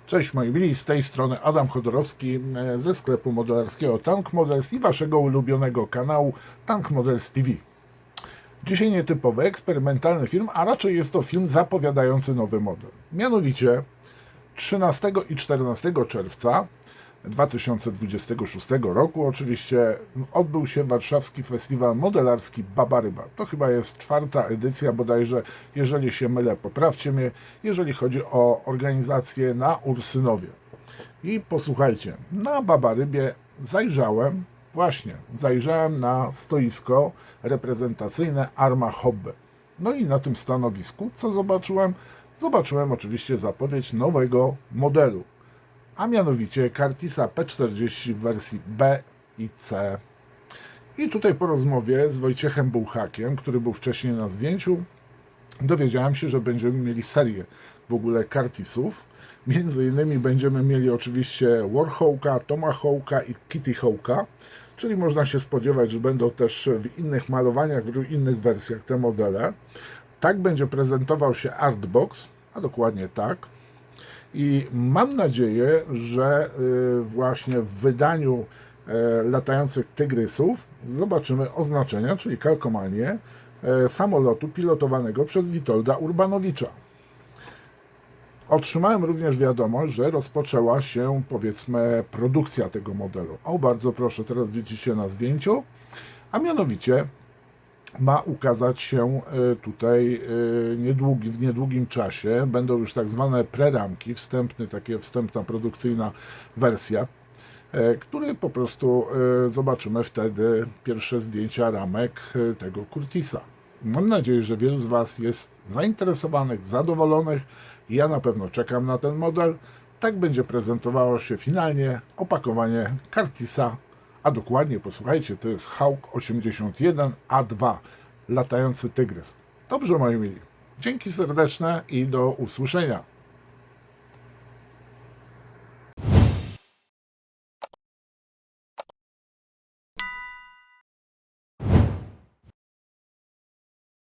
Cześć moi mili, z tej strony Adam Chodorowski ze sklepu modelarskiego Tank Models i waszego ulubionego kanału Tank Models TV. Dzisiaj nietypowy, eksperymentalny film, a raczej jest to film zapowiadający nowy model. Mianowicie 13 i 14 czerwca 2026 roku oczywiście odbył się warszawski festiwal modelarski Baba Ryba. To chyba jest 4. edycja bodajże, jeżeli się mylę, poprawcie mnie, jeżeli chodzi o organizację na Ursynowie. I posłuchajcie, na Baba Rybie zajrzałem na stoisko reprezentacyjne Arma Hobby. No i na tym stanowisku, co zobaczyłem? Zobaczyłem oczywiście zapowiedź nowego modelu, a mianowicie Curtissa P40 w wersji B i C. I tutaj po rozmowie z Wojciechem Bułhakiem, który był wcześniej na zdjęciu, dowiedziałem się, że będziemy mieli serię w ogóle Curtissów. Między innymi będziemy mieli oczywiście Warhawka, Tomahawka i Kitty Hawka, czyli można się spodziewać, że będą też w innych malowaniach, w innych wersjach te modele. Tak będzie prezentował się Artbox, a dokładnie tak. I mam nadzieję, że właśnie w wydaniu latających tygrysów zobaczymy oznaczenia, czyli kalkomanię samolotu pilotowanego przez Witolda Urbanowicza. Otrzymałem również wiadomość, że rozpoczęła się, powiedzmy, produkcja tego modelu. O, bardzo proszę, teraz widzicie na zdjęciu, a mianowicie ma ukazać się tutaj w niedługim czasie. Będą już tak zwane preramki, wstępna produkcyjna wersja, który po prostu zobaczymy wtedy pierwsze zdjęcia ramek tego Curtissa. Mam nadzieję, że wielu z Was jest zainteresowanych, zadowolonych. Ja na pewno czekam na ten model. Tak będzie prezentowało się finalnie opakowanie Curtissa, a dokładnie, posłuchajcie, to jest Hawk 81A2, latający tygrys. Dobrze, moi mili. Dzięki serdeczne i do usłyszenia.